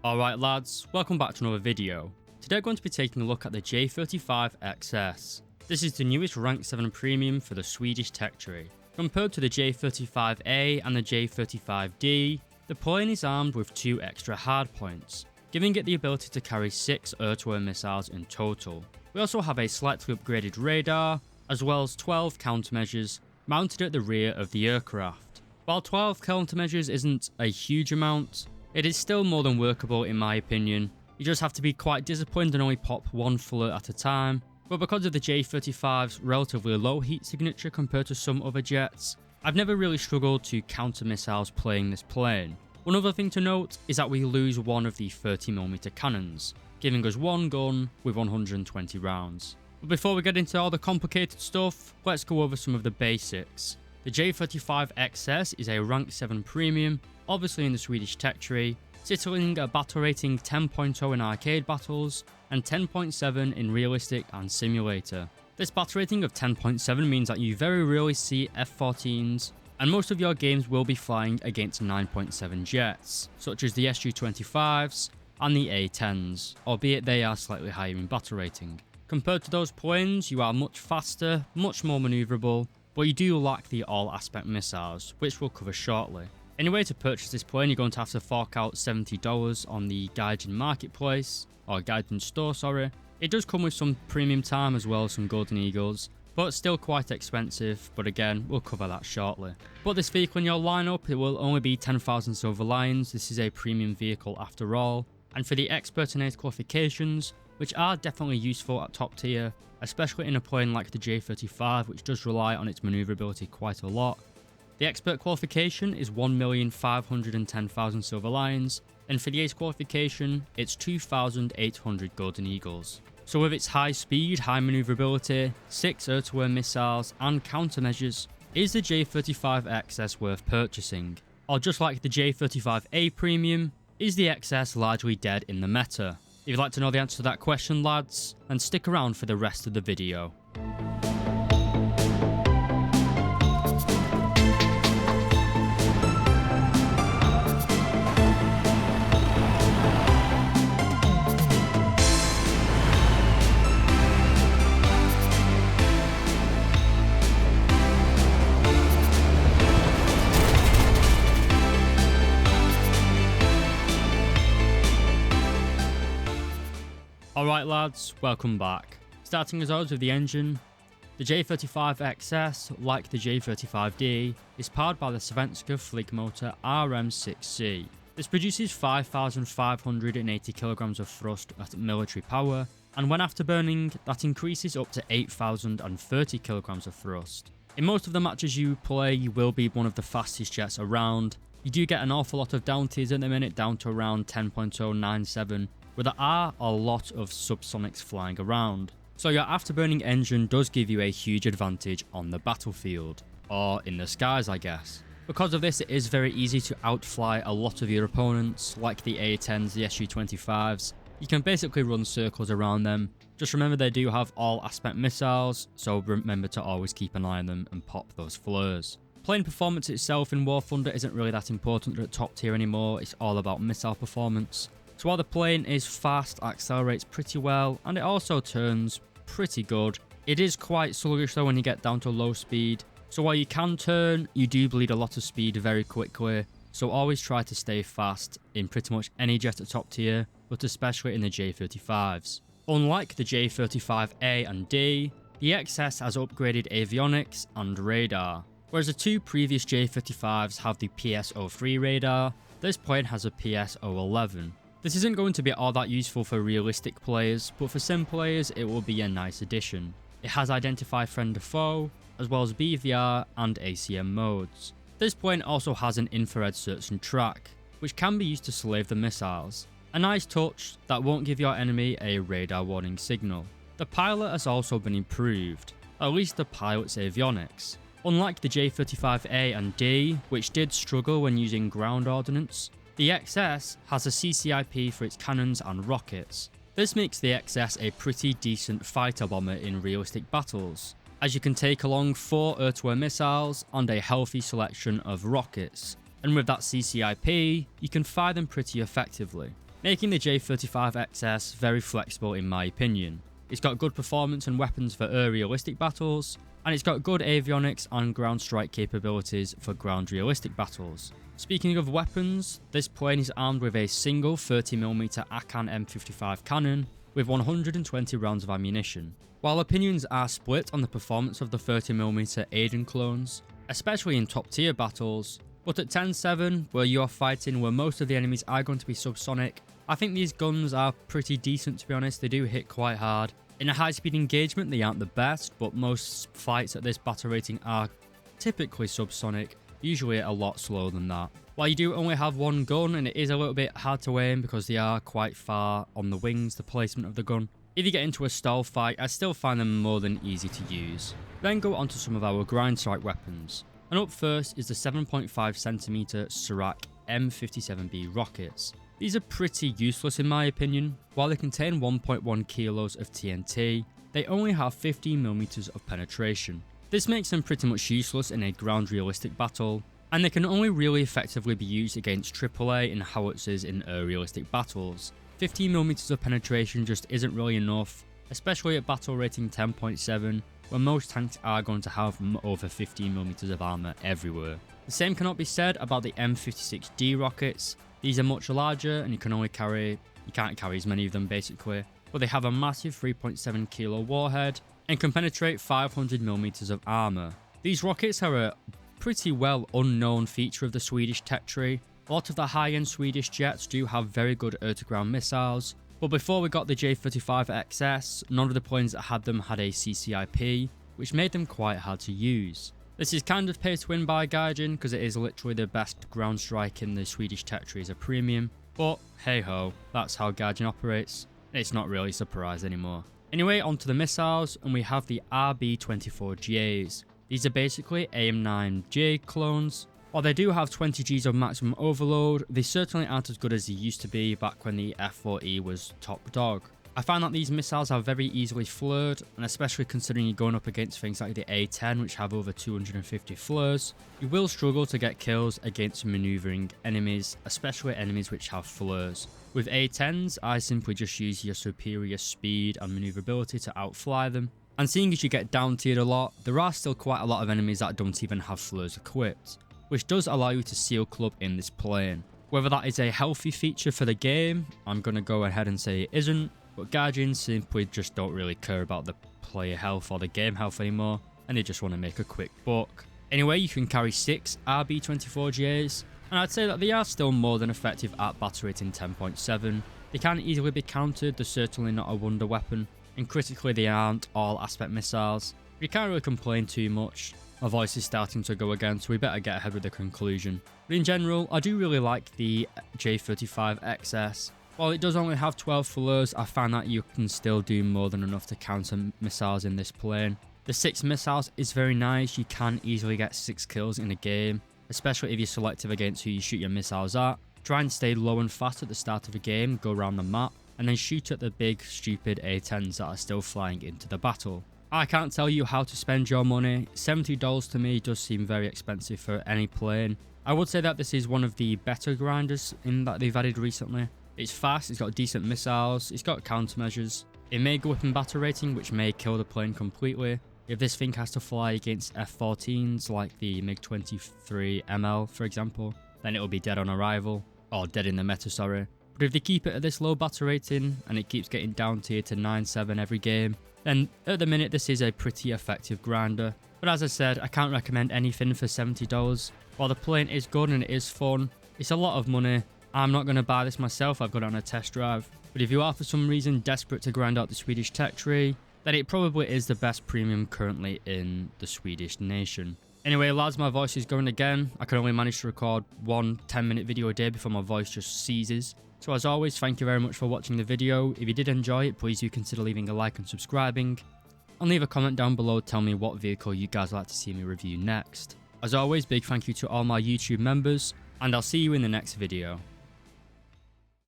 Alright lads, welcome back to another video. Today we're going to be taking a look at the J35XS. This is the newest Rank 7 premium for the Swedish tech tree. Compared to the J35A and the J35D, the plane is armed with 2 extra hardpoints, giving it the ability to carry 6 air-to-air missiles in total. We also have a slightly upgraded radar, as well as 12 countermeasures mounted at the rear of the aircraft. While 12 countermeasures isn't a huge amount, it is still more than workable in my opinion. You just have to be quite disciplined and only pop one fuller at a time. But because of the J35's relatively low heat signature compared to some other jets, I've never really struggled to counter missiles playing this plane. One other thing to note is that we lose one of the 30mm cannons, giving us one gun with 120 rounds. But before we get into all the complicated stuff, let's go over some of the basics. The J35XS is a Rank 7 premium, obviously in the Swedish tech tree, titling a battle rating 10.0 in arcade battles and 10.7 in realistic and simulator. This battle rating of 10.7 means that you very rarely see F-14s, and most of your games will be flying against 9.7 jets, such as the Su-25s and the A-10s, albeit they are slightly higher in battle rating. Compared to those planes, you are much faster, much more manoeuvrable, but you do lack the all-aspect missiles, which we'll cover shortly. Anyway, to purchase this plane, you're going to have to fork out $70 on the Gaijin marketplace, or Gaijin store, sorry. It does come with some premium time as well as some golden eagles, but still quite expensive, but again, we'll cover that shortly. But this vehicle in your lineup, it will only be 10,000 silver lions. This is a premium vehicle after all, and for the expert and ace qualifications, which are definitely useful at top tier, especially in a plane like the J35, which does rely on its manoeuvrability quite a lot. The expert qualification is 1,510,000 silver lions, and for the ace qualification, it's 2,800 golden eagles. So with its high speed, high manoeuvrability, 6 air-to-air missiles and countermeasures, is the J35XS worth purchasing? Or just like the J35A premium, is the XS largely dead in the meta? If you'd like to know the answer to that question lads, then stick around for the rest of the video. Alright lads, welcome back. Starting as always with the engine, the J35XS, like the J35D, is powered by the Svenska Flick motor RM6C. This produces 5,580 kg of thrust at military power, and when afterburning, that increases up to 8,030 kg of thrust. In most of the matches you play, you will be one of the fastest jets around. You do get an awful lot of down tiers at the minute, down to around 10.097, where there are a lot of subsonics flying around. So your afterburning engine does give you a huge advantage on the battlefield, or in the skies I guess. Because of this, it is very easy to outfly a lot of your opponents, like the A-10s, the Su-25s. You can basically run circles around them. Just remember they do have all aspect missiles, so remember to always keep an eye on them and pop those flares. Plane performance itself in War Thunder isn't really that important at top tier anymore, it's all about missile performance. So while the plane is fast, accelerates pretty well, and it also turns pretty good, it is quite sluggish though when you get down to low speed. So while you can turn, you do bleed a lot of speed very quickly, so always try to stay fast in pretty much any jet at top tier, but especially in the J35s. Unlike the J35A and D, the XS has upgraded avionics and radar. Whereas the 2 previous J35s have the PS03 radar, this plane has a PS011. This isn't going to be all that useful for realistic players, but for sim players it will be a nice addition. It has Identify Friend or Foe, as well as BVR and ACM modes. This plane also has an infrared search and track, which can be used to slave the missiles. A nice touch that won't give your enemy a radar warning signal. The pilot has also been improved, at least the pilot's avionics. Unlike the J35A and D, which did struggle when using ground ordnance, the XS has a CCIP for its cannons and rockets. This makes the XS a pretty decent fighter bomber in realistic battles, as you can take along 4 air-to-air missiles and a healthy selection of rockets, and with that CCIP, you can fire them pretty effectively. making the J35XS very flexible in my opinion. It's got good performance and weapons for realistic battles, and it's got good avionics and ground strike capabilities for ground realistic battles. Speaking of weapons, this plane is armed with a single 30mm Akan M55 cannon with 120 rounds of ammunition. While opinions are split on the performance of the 30mm Aiden clones, especially in top tier battles, but at 10-7, where you're fighting where most of the enemies are going to be subsonic, I think these guns are pretty decent to be honest. They do hit quite hard. In a high speed engagement they aren't the best, but most fights at this battle rating are typically subsonic, usually a lot slower than that. While you do only have one gun and it is a little bit hard to aim because they are quite far on the wings, the placement of the gun, if you get into a stall fight I still find them more than easy to use. Then go on to some of our grind strike weapons. And up first is the 7.5cm SAKO M57B rockets. These are pretty useless in my opinion. While they contain 1.1 kilos of TNT, they only have 15mm of penetration. This makes them pretty much useless in a ground realistic battle, and they can only really effectively be used against AAA and howitzers in realistic battles. 15mm of penetration just isn't really enough, especially at battle rating 10.7, where most tanks are going to have over 15mm of armor everywhere. The same cannot be said about the M56D rockets. These are much larger and you can't carry as many of them basically, but they have a massive 3.7 kilo warhead and can penetrate 500mm of armor. These rockets are a pretty well unknown feature of the Swedish tech tree. A lot of the high-end Swedish jets do have very good air-to-ground missiles, but before we got the J35XS, none of the planes that had them had a CCIP, which made them quite hard to use. This is kind of pay to win by Gaijin because it is literally the best ground strike in the Swedish tech tree as a premium, but hey ho, that's how Gaijin operates. It's not really a surprise anymore. Anyway, onto the missiles, and we have the RB-24Js. These are basically AIM-9J clones. While they do have 20 Gs of maximum overload, they certainly aren't as good as they used to be back when the F4E was top dog. I find that these missiles are very easily flared, and especially considering you're going up against things like the A10 which have over 250 flares, you will struggle to get kills against maneuvering enemies, especially enemies which have flares. With A10s, I simply just use your superior speed and maneuverability to outfly them, and seeing as you get down tiered a lot, there are still quite a lot of enemies that don't even have flares equipped, which does allow you to seal club in this plane. Whether that is a healthy feature for the game, I'm going to go ahead and say it isn't, but Gaijin simply just don't really care about the player health or the game health anymore, and they just want to make a quick buck. Anyway, you can carry 6 RB-24Js, and I'd say that they are still more than effective at battle rating 10.7. They can easily be countered, they're certainly not a wonder weapon, and critically they aren't all aspect missiles. You can't really complain too much. My voice is starting to go again, so we better get ahead with the conclusion. But in general, I do really like the J35XS. While it does only have 12 flares, I find that you can still do more than enough to counter missiles in this plane. The 6 missiles is very nice. You can easily get 6 kills in a game, especially if you're selective against who you shoot your missiles at. Try and stay low and fast at the start of a game, go around the map, and then shoot at the big stupid A10s that are still flying into the battle. I can't tell you how to spend your money. $70 to me does seem very expensive for any plane. I would say that this is one of the better grinders in that they've added recently. It's fast, it's got decent missiles, it's got countermeasures. It may go up in battle rating, which may kill the plane completely. If this thing has to fly against F-14s like the MiG-23 ML for example, then it'll be dead on arrival, or dead in the meta, sorry. But if they keep it at this low battle rating and it keeps getting down tier to 9-7 every game, then at the minute this is a pretty effective grinder. But as I said, I can't recommend anything for $70. While the plane is good and it is fun, it's a lot of money. I'm not going to buy this myself, I've got it on a test drive. But if you are for some reason desperate to grind out the Swedish tech tree, then it probably is the best premium currently in the Swedish nation. Anyway lads, my voice is going again. I can only manage to record one 10-minute video a day before my voice just seizes. So as always, thank you very much for watching the video. If you did enjoy it, please do consider leaving a like and subscribing. And leave a comment down below, tell me what vehicle you guys would like to see me review next. As always, big thank you to all my YouTube members, and I'll see you in the next video.